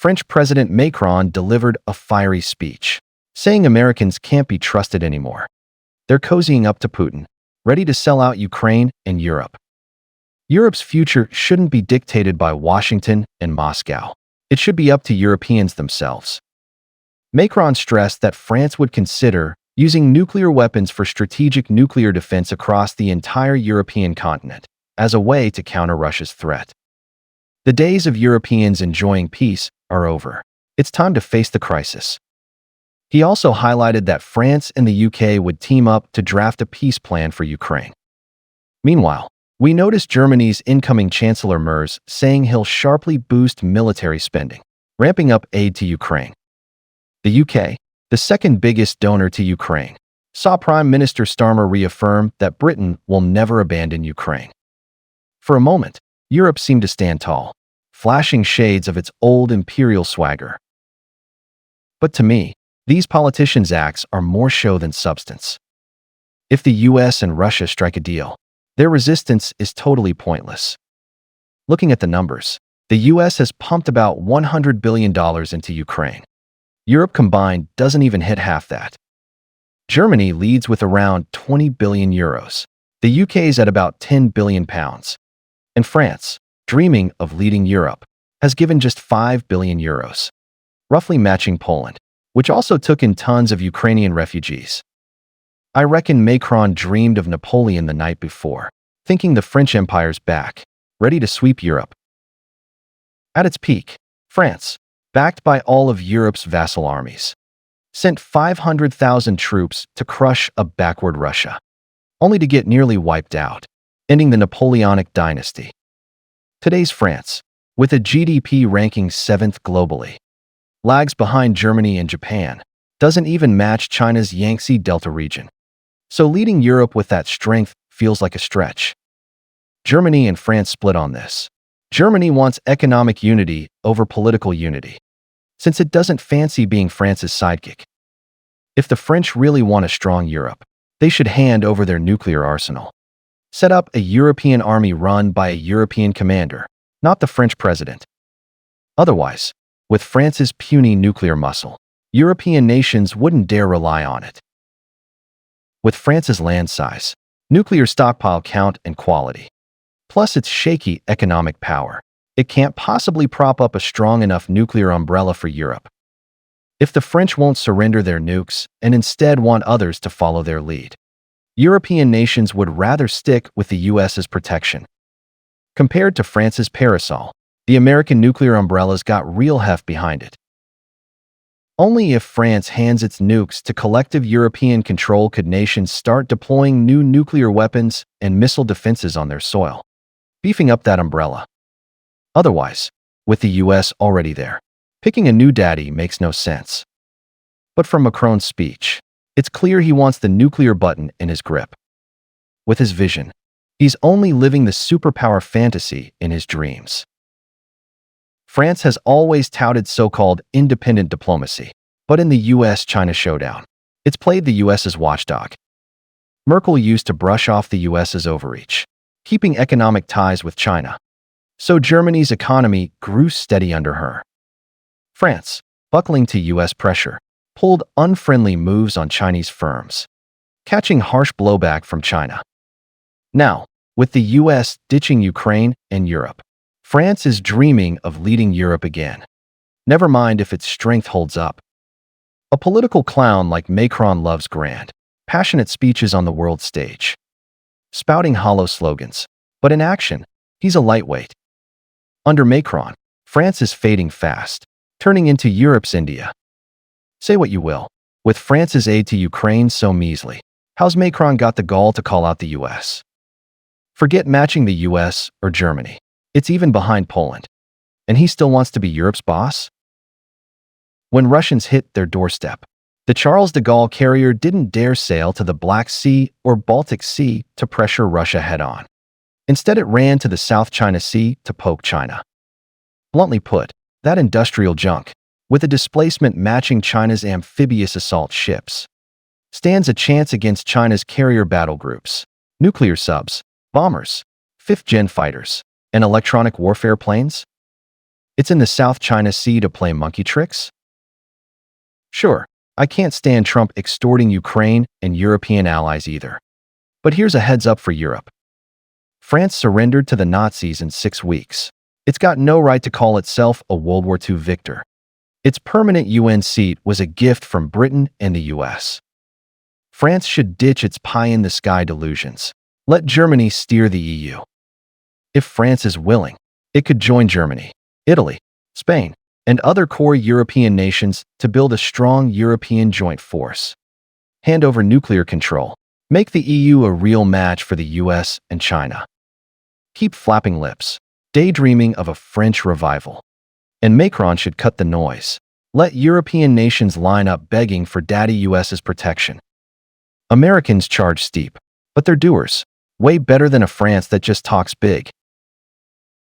French President Macron delivered a fiery speech, saying Americans can't be trusted anymore. They're cozying up to Putin, ready to sell out Ukraine and Europe. Europe's future shouldn't be dictated by Washington and Moscow. It should be up to Europeans themselves. Macron stressed that France would consider using nuclear weapons for strategic nuclear defense across the entire European continent as a way to counter Russia's threat. The days of Europeans enjoying peace are over. It's time to face the crisis. He also highlighted that France and the UK would team up to draft a peace plan for Ukraine. Meanwhile, we noticed Germany's incoming Chancellor Merz saying he'll sharply boost military spending, ramping up aid to Ukraine. The UK, the second biggest donor to Ukraine, saw Prime Minister Starmer reaffirm that Britain will never abandon Ukraine. For a moment, Europe seemed to stand tall, flashing shades of its old imperial swagger. But to me, these politicians' acts are more show than substance. If the US and Russia strike a deal, their resistance is totally pointless. Looking at the numbers, the US has pumped about $100 billion into Ukraine. Europe combined doesn't even hit half that. Germany leads with around 20 billion euros. The UK is at about 10 billion pounds. And France, dreaming of leading Europe, has given just 5 billion euros, roughly matching Poland, which also took in tons of Ukrainian refugees. I reckon Macron dreamed of Napoleon the night before, thinking the French Empire's back, ready to sweep Europe. At its peak, France, backed by all of Europe's vassal armies, sent 500,000 troops to crush a backward Russia, only to get nearly wiped out, ending the Napoleonic dynasty. Today's France, with a GDP ranking 7th globally, lags behind Germany and Japan, doesn't even match China's Yangtze Delta region. So leading Europe with that strength feels like a stretch. Germany and France split on this. Germany wants economic unity over political unity, since it doesn't fancy being France's sidekick. If the French really want a strong Europe, they should hand over their nuclear arsenal. Set up a European army run by a European commander, not the French president. Otherwise, with France's puny nuclear muscle, European nations wouldn't dare rely on it. With France's land size, nuclear stockpile count and quality, plus its shaky economic power, it can't possibly prop up a strong enough nuclear umbrella for Europe. If the French won't surrender their nukes and instead want others to follow their lead, European nations would rather stick with the US's protection. Compared to France's parasol, the American nuclear umbrella's got real heft behind it. Only if France hands its nukes to collective European control could nations start deploying new nuclear weapons and missile defenses on their soil, beefing up that umbrella. Otherwise, with the US already there, picking a new daddy makes no sense. But from Macron's speech, it's clear he wants the nuclear button in his grip. With his vision, he's only living the superpower fantasy in his dreams. France has always touted so-called independent diplomacy, but in the US-China showdown, it's played the US's watchdog. Merkel used to brush off the US's overreach, keeping economic ties with China. So Germany's economy grew steady under her. France, buckling to US pressure, pulled unfriendly moves on Chinese firms, catching harsh blowback from China. Now, with the US ditching Ukraine and Europe, France is dreaming of leading Europe again. Never mind if its strength holds up. A political clown like Macron loves grand, passionate speeches on the world stage, spouting hollow slogans, but in action, he's a lightweight. Under Macron, France is fading fast, turning into Europe's India. Say what you will, with France's aid to Ukraine so measly, how's Macron got the gall to call out the US? Forget matching the US or Germany. It's even behind Poland. And he still wants to be Europe's boss? When Russians hit their doorstep, the Charles de Gaulle carrier didn't dare sail to the Black Sea or Baltic Sea to pressure Russia head-on. Instead, it ran to the South China Sea to poke China. Bluntly put, that industrial junk, with a displacement matching China's amphibious assault ships, stands a chance against China's carrier battle groups, nuclear subs, bombers, fifth-gen fighters, and electronic warfare planes? It's in the South China Sea to play monkey tricks? Sure, I can't stand Trump extorting Ukraine and European allies either. But here's a heads up for Europe. France surrendered to the Nazis in 6 weeks. It's got no right to call itself a World War II victor. Its permanent UN seat was a gift from Britain and the US. France should ditch its pie-in-the-sky delusions. Let Germany steer the EU. If France is willing, it could join Germany, Italy, Spain, and other core European nations to build a strong European joint force. Hand over nuclear control. Make the EU a real match for the US and China. Keep flapping lips, daydreaming of a French revival. And Macron should cut the noise. Let European nations line up begging for Daddy US's protection. Americans charge steep, but they're doers. Way better than a France that just talks big